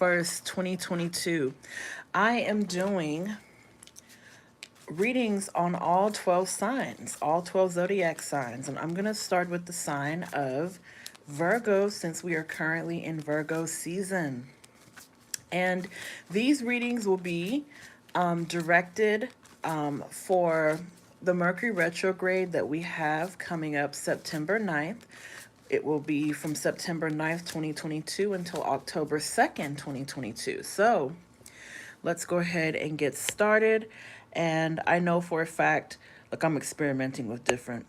1st, 2022. I am doing readings on all 12 signs, all 12 zodiac signs. And I'm going to start with the sign of Virgo since we are currently in Virgo season. And these readings will be directed for the Mercury retrograde that we have coming up September 9th. It will be from September 9th, 2022 until October 2nd, 2022. So let's go ahead and get started. And I know for a fact, look, I'm experimenting with different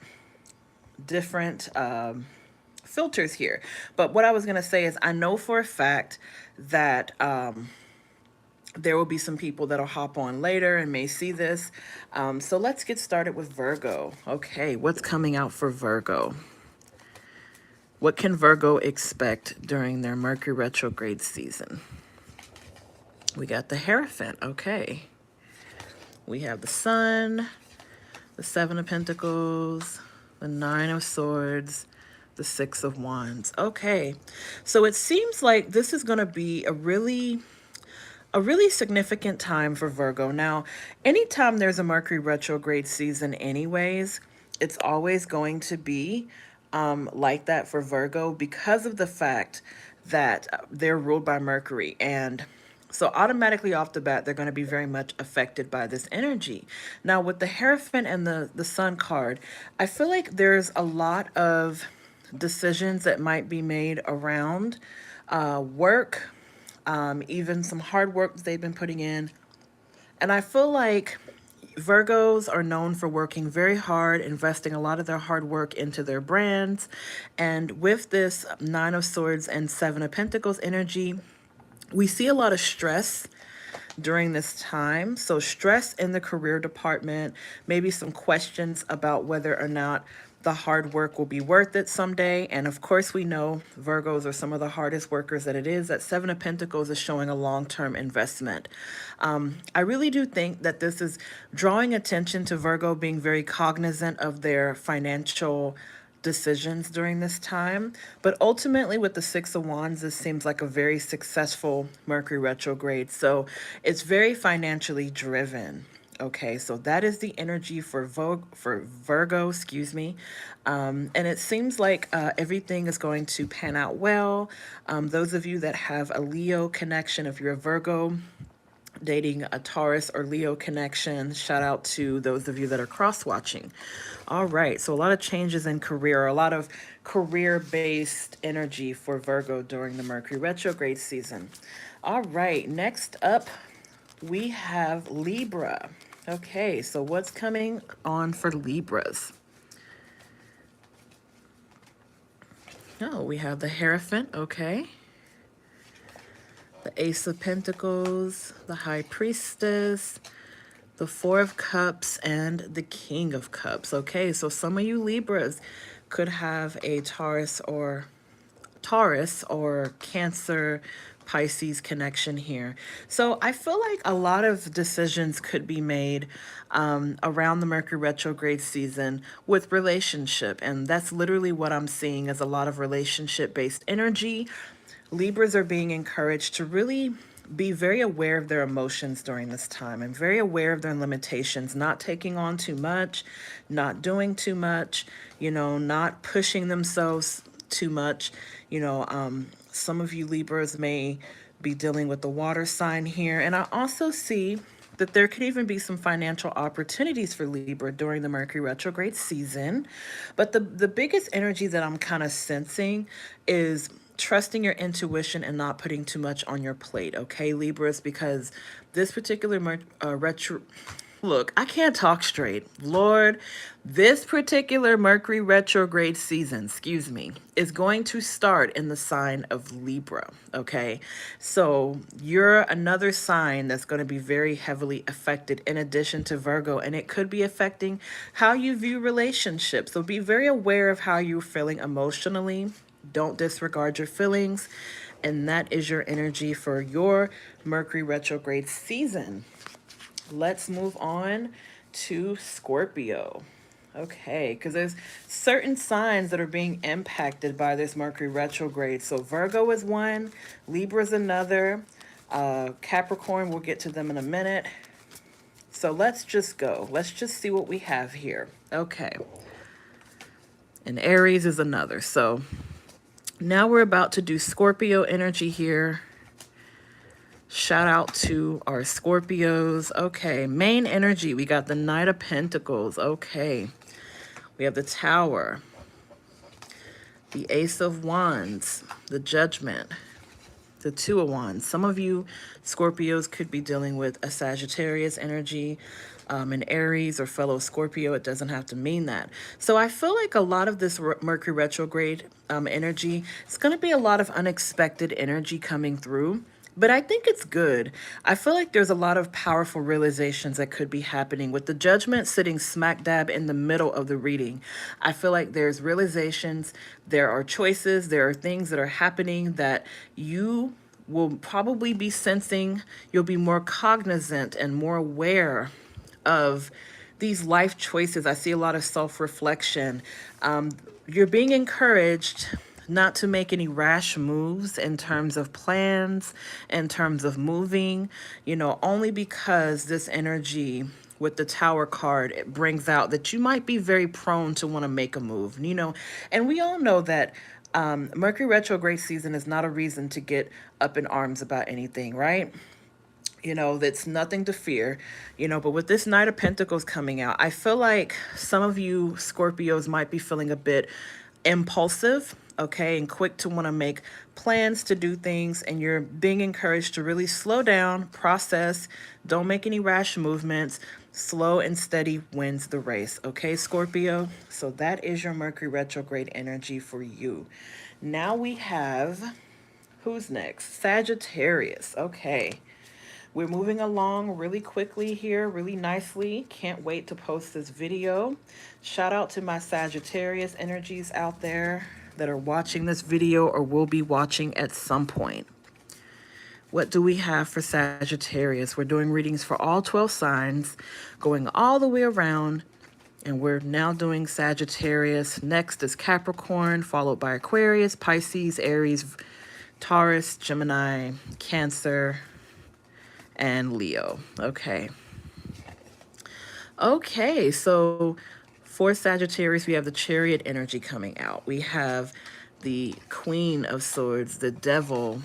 filters here. But what I was going to say is I know for a fact that there will be some people that'll hop on later and may see this. So let's get started with Virgo. Okay, what's coming out for Virgo? What can Virgo expect during their Mercury retrograde season? We got the Hierophant. Okay. We have the Sun, the Seven of Pentacles, the Nine of Swords, the Six of Wands. Okay. So it seems like this is going to be a really significant time for Virgo. Now, anytime there's a Mercury retrograde season anyways, it's always going to be like that for Virgo because of the fact that they're ruled by Mercury. And so automatically off the bat, they're going to be very much affected by this energy. Now, with the Hierophant and the Sun card, I feel like there's a lot of decisions that might be made around work, even some hard work that they've been putting in. And I feel like Virgos are known for working very hard, investing a lot of their hard work into their brands. And with this Nine of Swords and Seven of Pentacles energy, we see a lot of stress during this time. So stress in the career department, maybe some questions about whether or not the hard work will be worth it someday. And of course, we know Virgos are some of the hardest workers that it is. That Seven of Pentacles is showing a long-term investment. I really do think that this is drawing attention to Virgo being very cognizant of their financial decisions during this time. But ultimately, with the Six of Wands, this seems like a very successful Mercury retrograde. So it's very financially driven. Okay, so that is the energy for Virgo, excuse me. And it seems like everything is going to pan out well. Those of you that have a Leo connection, if you're a Virgo, dating a Taurus or Leo connection, shout out to those of you that are cross-watching. All right, so a lot of changes in career, a lot of career-based energy for Virgo during the Mercury retrograde season. All right, next up, we have Libra. Okay, so what's coming on for Libras? Oh, we have the Hierophant, okay. The Ace of Pentacles, the High Priestess, the Four of Cups, and the King of Cups. Okay, so some of you Libras could have a Taurus or Cancer, Pisces connection here. So I feel like a lot of decisions could be made around the Mercury retrograde season with relationship. And that's literally what I'm seeing as a lot of relationship-based energy. Libras are being encouraged to really be very aware of their emotions during this time and very aware of their limitations, not taking on too much, not doing too much, not pushing themselves too much. Some of you Libras may be dealing with the water sign here. And I also see that there could even be some financial opportunities for Libra during the Mercury retrograde season. But the biggest energy that I'm kind of sensing is trusting your intuition and not putting too much on your plate, okay, Libras? Because this particular Look, I can't talk straight. Lord, this particular Mercury retrograde season, is going to start in the sign of Libra, okay? So you're another sign that's going to be very heavily affected in addition to Virgo, and it could be affecting how you view relationships. So be very aware of how you're feeling emotionally. Don't disregard your feelings. And that is your energy for your Mercury retrograde season. Let's move on to Scorpio. Okay, because there's certain signs that are being impacted by this Mercury retrograde. So Virgo is one, Libra is another. Capricorn, we'll get to them in a minute. So let's just go. Let's just see what we have here. Okay. And Aries is another. So now we're about to do Scorpio energy here. Shout out to our Scorpios. Okay, main energy. We got the Knight of Pentacles. Okay. We have the Tower. The Ace of Wands. The Judgment. The Two of Wands. Some of you Scorpios could be dealing with a Sagittarius energy, an Aries or fellow Scorpio. It doesn't have to mean that. So I feel like a lot of this Mercury retrograde energy, it's going to be a lot of unexpected energy coming through. But I think it's good. I feel like there's a lot of powerful realizations that could be happening with the Judgment sitting smack dab in the middle of the reading. I feel like there's realizations, there are choices, there are things that are happening that you will probably be sensing. You'll be more cognizant and more aware of these life choices. I see a lot of self-reflection. You're being encouraged not to make any rash moves in terms of plans, in terms of moving, only because this energy with the Tower card, it brings out that you might be very prone to want to make a move, and we all know that Mercury retrograde season is not a reason to get up in arms about anything, right? That's nothing to fear, but with this Knight of Pentacles coming out, I feel like some of you Scorpios might be feeling a bit impulsive, okay, and quick to want to make plans to do things, and you're being encouraged to really slow down, process, don't make any rash movements. Slow and steady wins the race, okay, Scorpio? So that is your Mercury retrograde energy for you. Now we have, who's next? Sagittarius, okay. We're moving along really quickly here, really nicely. Can't wait to post this video. Shout out to my Sagittarius energies out there that are watching this video or will be watching at some point. What do we have for Sagittarius? We're doing readings for all 12 signs, going all the way around, and we're now doing Sagittarius. Next is Capricorn, followed by Aquarius, Pisces, Aries, Taurus, Gemini, Cancer, and Leo. Okay. Okay, so for Sagittarius, we have the Chariot energy coming out. We have the Queen of Swords, the Devil,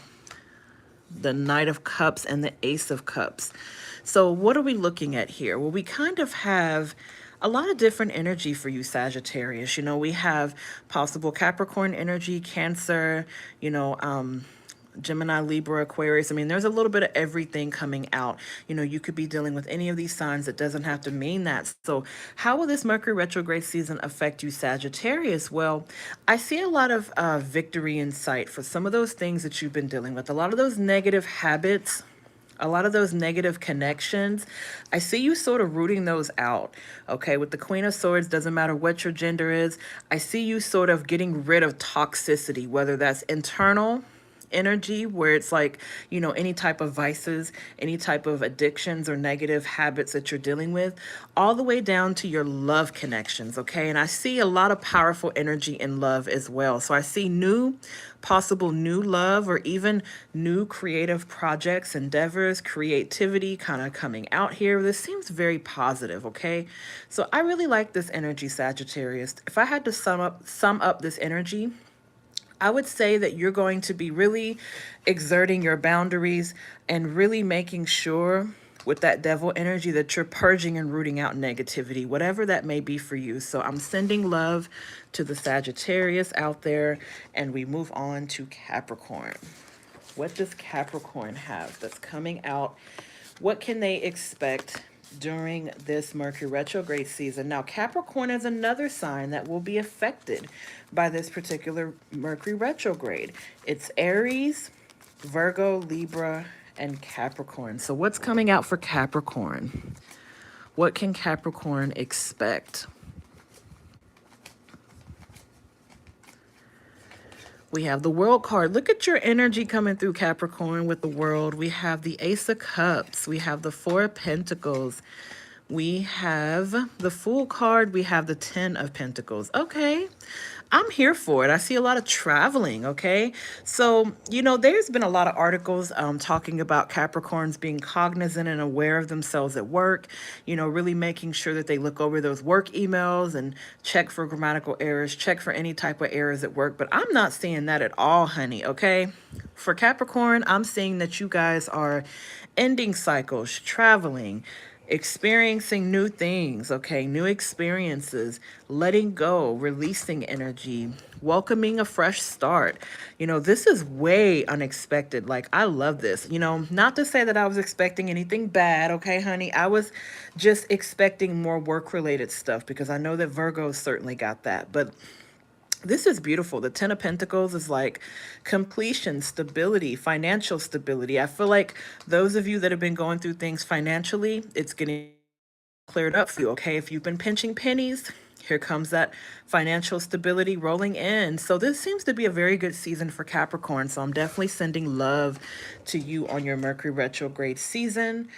the Knight of Cups, and the Ace of Cups. So what are we looking at here? Well, we kind of have a lot of different energy for you, Sagittarius. We have possible Capricorn energy, Cancer, Gemini, Libra, Aquarius. I mean, there's a little bit of everything coming out. You could be dealing with any of these signs. It doesn't have to mean that. So how will this Mercury retrograde season affect you, Sagittarius? Well, I see a lot of victory in sight for some of those things that you've been dealing with. A lot of those negative habits, a lot of those negative connections, I see you sort of rooting those out, okay? With the Queen of Swords, doesn't matter what your gender is, I see you sort of getting rid of toxicity, whether that's internal energy, where it's like, any type of vices, any type of addictions or negative habits that you're dealing with, all the way down to your love connections, okay? And I see a lot of powerful energy in love as well. So I see possible new love, or even new creative projects, endeavors, creativity kind of coming out here. This seems very positive, okay? So I really like this energy, Sagittarius. If I had to sum up this energy, I would say that you're going to be really exerting your boundaries and really making sure with that Devil energy that you're purging and rooting out negativity, whatever that may be for you. So I'm sending love to the Sagittarius out there, and we move on to Capricorn. What does Capricorn have that's coming out? What can they expect during this Mercury retrograde season? Now, Capricorn is another sign that will be affected by this particular Mercury retrograde. It's Aries, Virgo, Libra, and Capricorn. So what's coming out for Capricorn? What can Capricorn expect? We have the World card. Look at your energy coming through, Capricorn, with the World. We have the Ace of Cups. We have the Four of Pentacles. We have the Fool card. We have the Ten of Pentacles. Okay. I'm here for it. I see a lot of traveling, okay? So, there's been a lot of articles talking about Capricorns being cognizant and aware of themselves at work, really making sure that they look over those work emails and check for grammatical errors, check for any type of errors at work. But I'm not seeing that at all, honey, okay? For Capricorn, I'm seeing that you guys are ending cycles, traveling, experiencing new things, okay, new experiences, letting go, releasing energy, welcoming a fresh start. This is way unexpected. Like, I love this. Not to say that I was expecting anything bad, okay, honey. I was just expecting more work related stuff because I know that Virgo certainly got that. But this is beautiful. The Ten of Pentacles is like completion, stability, financial stability. I feel like those of you that have been going through things financially, it's getting cleared up for you, okay? If you've been pinching pennies, here comes that financial stability rolling in. So this seems to be a very good season for Capricorn. So I'm definitely sending love to you on your Mercury retrograde season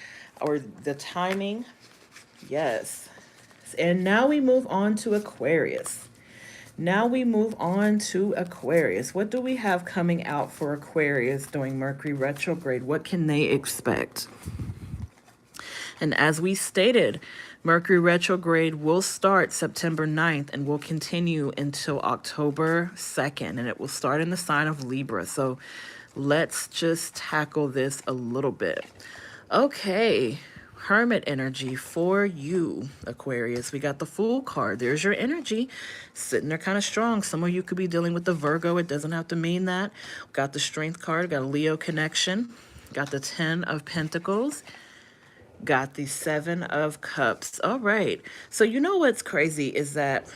or the timing. Yes. And now we move on to Aquarius. Now we move on to Aquarius. What do we have coming out for Aquarius during Mercury retrograde? What can they expect? And as we stated, Mercury retrograde will start September 9th and will continue until October 2nd. And it will start in the sign of Libra. So let's just tackle this a little bit. Okay. Hermit energy for you, Aquarius. We got the Fool card. There's your energy sitting there kind of strong. Some of you could be dealing with the Virgo. It doesn't have to mean that. Got the Strength card. Got a Leo connection. Got the 10 of Pentacles. Got the 7 of Cups. All right. So what's crazy is that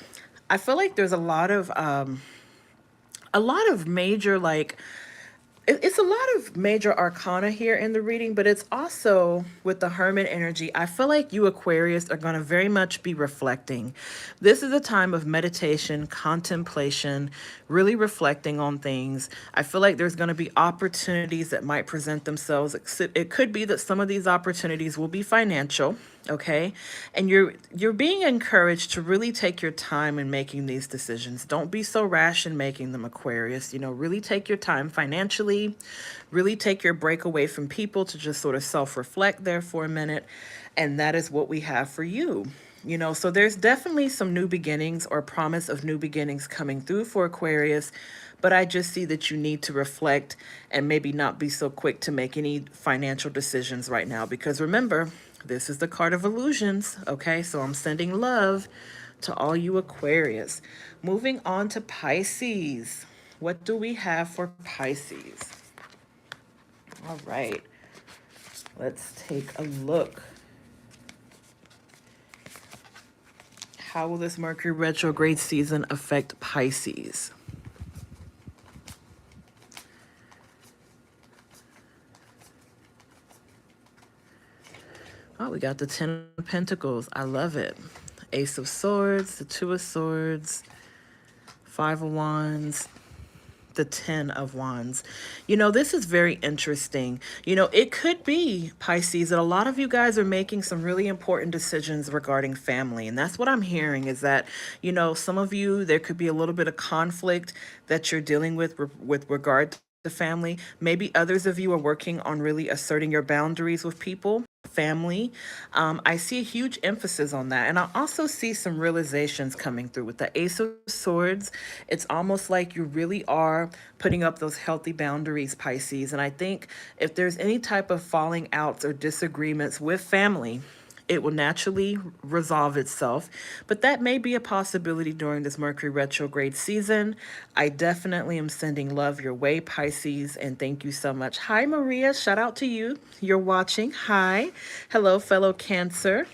I feel like there's a lot of major it's a lot of major arcana here in the reading, but it's also with the Hermit energy. I feel like you Aquarius are going to very much be reflecting. This is a time of meditation, contemplation, really reflecting on things. I feel like there's going to be opportunities that might present themselves. It could be that some of these opportunities will be financial. Okay. And you're being encouraged to really take your time in making these decisions. Don't be so rash in making them, Aquarius. Really take your time financially, really take your break away from people to just sort of self-reflect there for a minute. And that is what we have for you. So there's definitely some new beginnings or promise of new beginnings coming through for Aquarius. But I just see that you need to reflect and maybe not be so quick to make any financial decisions right now. Because remember, this is the card of illusions, okay? So I'm sending love to all you Aquarius. Moving on to Pisces. What do we have for Pisces? All right. Let's take a look. How will this Mercury retrograde season affect Pisces? Oh, we got the 10 of Pentacles. I love it. Ace of Swords, the 2 of Swords, 5 of Wands, the 10 of Wands. This is very interesting. It could be, Pisces, that a lot of you guys are making some really important decisions regarding family. And that's what I'm hearing is that, some of you, there could be a little bit of conflict that you're dealing with regard to the family. Maybe others of you are working on really asserting your boundaries with people. Family. I see a huge emphasis on that. And I also see some realizations coming through with the Ace of Swords. It's almost like you really are putting up those healthy boundaries, Pisces. And I think if there's any type of falling outs or disagreements with family, it will naturally resolve itself. But that may be a possibility during this Mercury retrograde season. I definitely am sending love your way, Pisces, and thank you so much. Hi, Maria. Shout out to you. You're watching. Hi. Hello, fellow Cancer.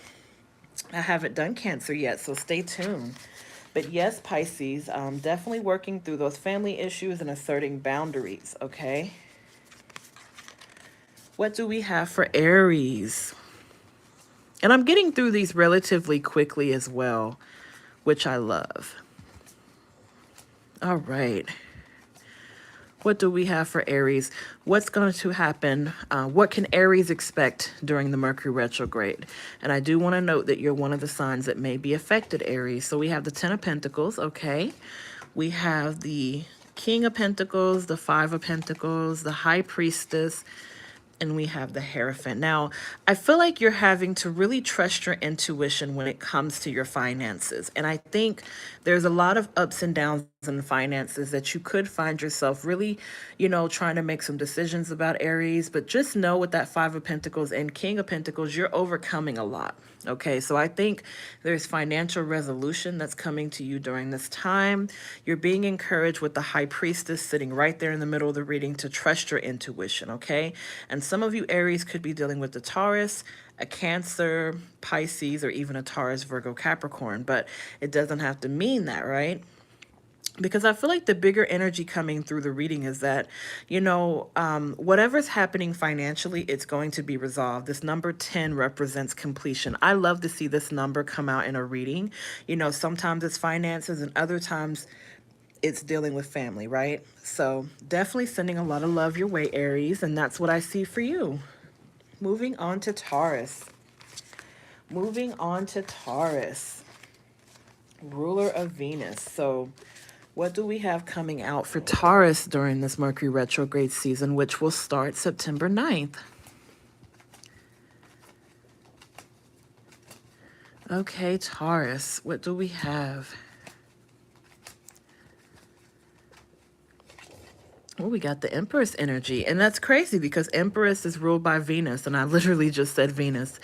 I haven't done Cancer yet, so stay tuned. But yes, Pisces, definitely working through those family issues and asserting boundaries, okay? What do we have for Aries? And I'm getting through these relatively quickly as well, which I love. All right. What do we have for Aries? What's going to happen? What can Aries expect during the Mercury retrograde? And I do want to note that you're one of the signs that may be affected, Aries. So we have the 10 of Pentacles, okay? We have the King of Pentacles, the Five of Pentacles, the High Priestess, and we have the Hierophant. Now, I feel like you're having to really trust your intuition when it comes to your finances. And I think there's a lot of ups and downs in finances that you could find yourself really, trying to make some decisions about, Aries. But just know with that Five of Pentacles and King of Pentacles, you're overcoming a lot. Okay, so I think there's financial resolution that's coming to you during this time. You're being encouraged with the High Priestess sitting right there in the middle of the reading to trust your intuition, okay? And some of you Aries could be dealing with the Taurus, a Cancer, Pisces, or even a Taurus, Virgo, Capricorn, but it doesn't have to mean that, right? Because I feel like the bigger energy coming through the reading is that, whatever's happening financially, it's going to be resolved. This number 10 represents completion. I love to see this number come out in a reading. Sometimes it's finances and other times it's dealing with family, right? So definitely sending a lot of love your way, Aries, and that's what I see for you. Moving on to Taurus. Moving on to Taurus. Ruler of Venus. So what do we have coming out for Taurus during this Mercury retrograde season, which will start September 9th? Okay, Taurus, what do we have? Oh, we got the Empress energy. And that's crazy because Empress is ruled by Venus. And I literally just said Venus.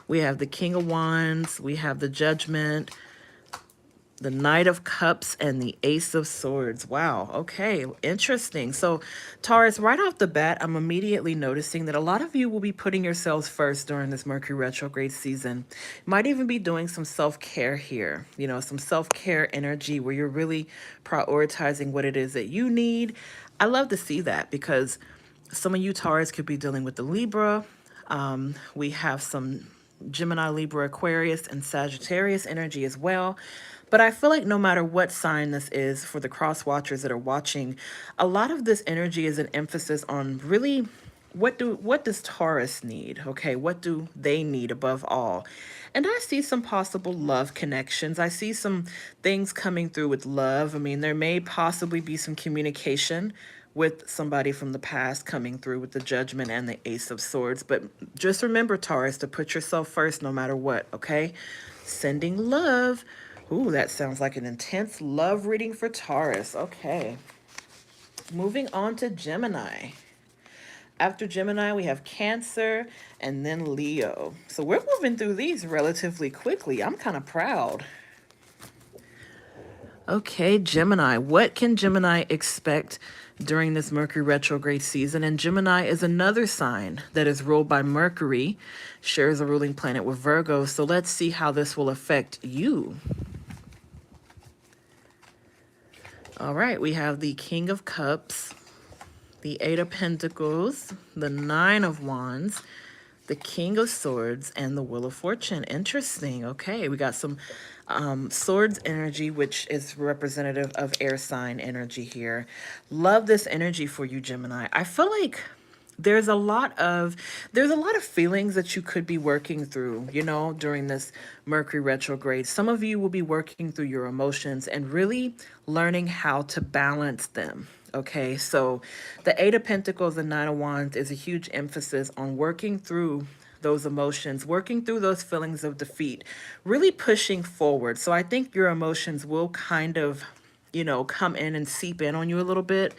We have the King of Wands. We have the Judgment, the Knight of Cups, and the Ace of Swords. Wow. Okay. Interesting. So, Taurus, right off the bat, I'm immediately noticing that a lot of you will be putting yourselves first during this Mercury retrograde season. Might even be doing some self-care here, some self-care energy where you're really prioritizing what it is that you need. I love to see that because some of you Taurus could be dealing with the Libra. We have some Gemini, Libra, Aquarius, and Sagittarius energy as well. But I feel like no matter what sign this is, for the cross watchers that are watching, a lot of this energy is an emphasis on really what does Taurus need? Okay, what do they need above all? And I see some possible love connections. I see some things coming through with love. I mean, there may possibly be some communication with somebody from the past coming through with the Judgment and the Ace of Swords. But just remember, Taurus, to put yourself first no matter what, okay? Sending love. Ooh, that sounds like an intense love reading for Taurus. Okay. Moving on to Gemini. After Gemini, we have Cancer and then Leo. So we're moving through these relatively quickly. I'm kind of proud. Okay, Gemini. What can Gemini expect during this Mercury retrograde season? And Gemini is another sign that is ruled by Mercury, shares a ruling planet with Virgo. So let's see how this will affect you. All right, we have the King of Cups, the Eight of Pentacles, the Nine of Wands, the King of Swords, and the Wheel of Fortune. Interesting. Okay, we got some swords energy, which is representative of air sign energy here. Love this energy for you, Gemini. I feel like there's a lot of feelings that you could be working through, during this Mercury retrograde. Some of you will be working through your emotions and really learning how to balance them. Okay, so the Eight of Pentacles and Nine of Wands is a huge emphasis on working through those emotions, working through those feelings of defeat, really pushing forward. So I think your emotions will kind of come in and seep in on you a little bit.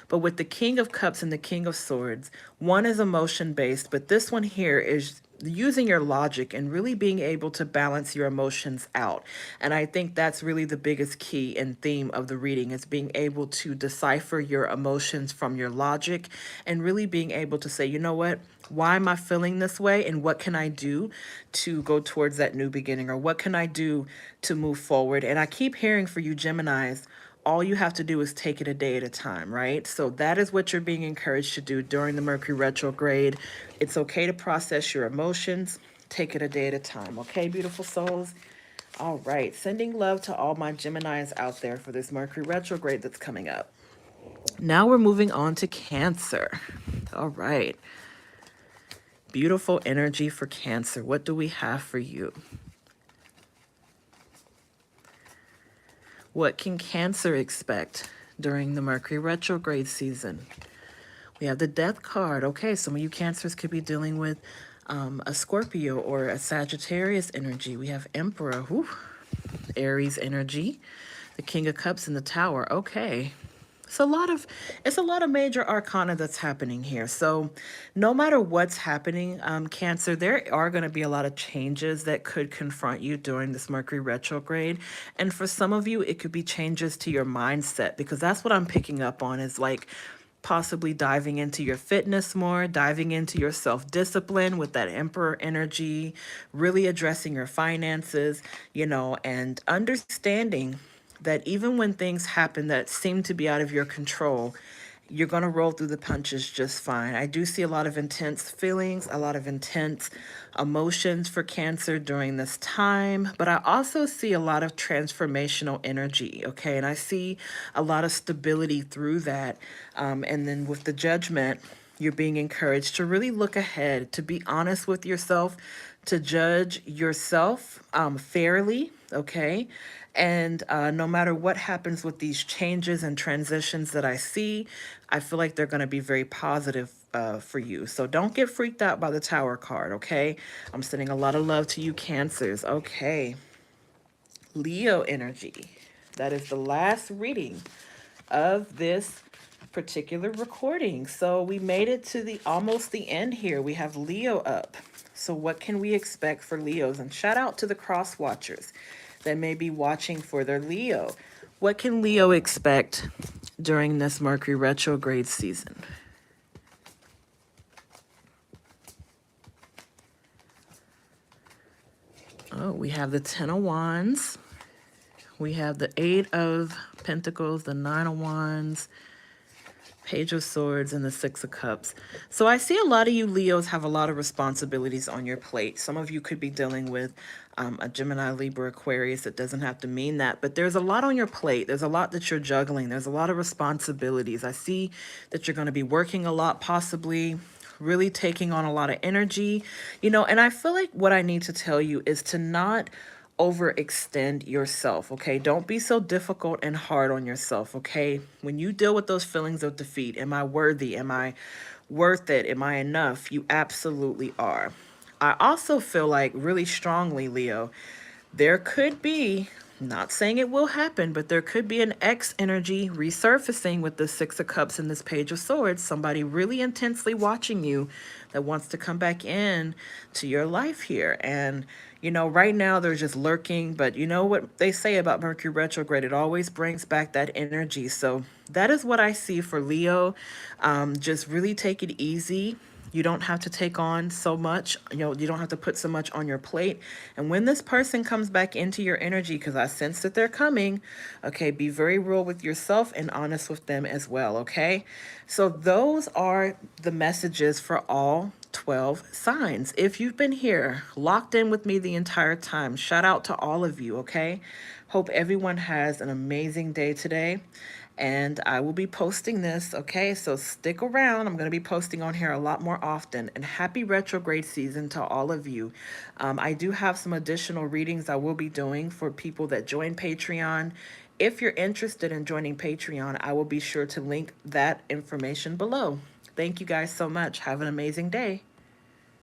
But with the King of Cups and the King of Swords, one is emotion based, but this one here is using your logic and really being able to balance your emotions out. And I think that's really the biggest key and theme of the reading, is being able to decipher your emotions from your logic and really being able to say, you know what, why am I feeling this way? And what can I do to go towards that new beginning? Or what can I do to move forward? And I keep hearing for you Geminis, all you have to do is take it a day at a time, right? So that is what you're being encouraged to do during the Mercury retrograde. It's okay to process your emotions. Take it a day at a time, okay, beautiful souls? All right, sending love to all my Geminis out there for this Mercury retrograde that's coming up. Now we're moving on to Cancer. All right. Beautiful energy for Cancer. What do we have for you? What can Cancer expect during the Mercury retrograde season? We have the Death card. Okay, some of you Cancers could be dealing with a Scorpio or a Sagittarius energy. We have Emperor, whew, Aries energy, the King of Cups in the Tower. Okay. It's a lot of major arcana that's happening here. So no matter what's happening, Cancer, there are going to be a lot of changes that could confront you during this Mercury retrograde. And for some of you, it could be changes to your mindset, because that's what I'm picking up on, is like possibly diving into your fitness more, diving into your self-discipline with that Emperor energy, really addressing your finances, and understanding that even when things happen that seem to be out of your control, you're going to roll through the punches just fine. I do see a lot of intense feelings, a lot of intense emotions for Cancer during this time, but I also see a lot of transformational energy, okay? And I see a lot of stability through that. And then with the Judgment, you're being encouraged to really look ahead, to be honest with yourself, to judge yourself fairly, okay? And no matter what happens with these changes and transitions that I see, I feel like they're going to be very positive for you. So don't get freaked out by the Tower card, okay? I'm sending a lot of love to you, Cancers. Okay. Leo energy. That is the last reading of this particular recording. So we made it to the almost the end here. We have Leo up. So what can we expect for Leos? And shout out to the cross watchers that may be watching for their Leo. What can Leo expect during this Mercury retrograde season? Oh, we have the Ten of Wands. We have the Eight of Pentacles, the Nine of Wands, Page of Swords, and the Six of Cups. So I see a lot of you Leos have a lot of responsibilities on your plate. Some of you could be dealing with a Gemini, Libra, Aquarius. It doesn't have to mean that, but there's a lot on your plate. There's a lot that you're juggling. There's a lot of responsibilities. I see that you're going to be working a lot, possibly really taking on a lot of energy, and I feel like what I need to tell you is to not overextend yourself, okay? Don't be so difficult and hard on yourself, okay? When you deal with those feelings of defeat, am I worthy? Am I worth it? Am I enough? You absolutely are. I also feel like really strongly, Leo, there could be, not saying it will happen, but there could be an X energy resurfacing with the Six of Cups and this Page of Swords. Somebody really intensely watching you that wants to come back in to your life here. And, right now they're just lurking, but you know what they say about Mercury retrograde, it always brings back that energy. So that is what I see for Leo. Just really take it easy. You don't have to take on so much, you don't have to put so much on your plate. And when this person comes back into your energy, because I sense that they're coming, okay, be very real with yourself and honest with them as well, okay? So those are the messages for all 12 signs. If you've been here, locked in with me the entire time, shout out to all of you, okay? Hope everyone has an amazing day today. And I will be posting this, okay? So stick around. I'm going to be posting on here a lot more often. And happy retrograde season to all of you. I do have some additional readings I will be doing for people that join Patreon. If you're interested in joining Patreon, I will be sure to link that information below. Thank you guys so much. Have an amazing day.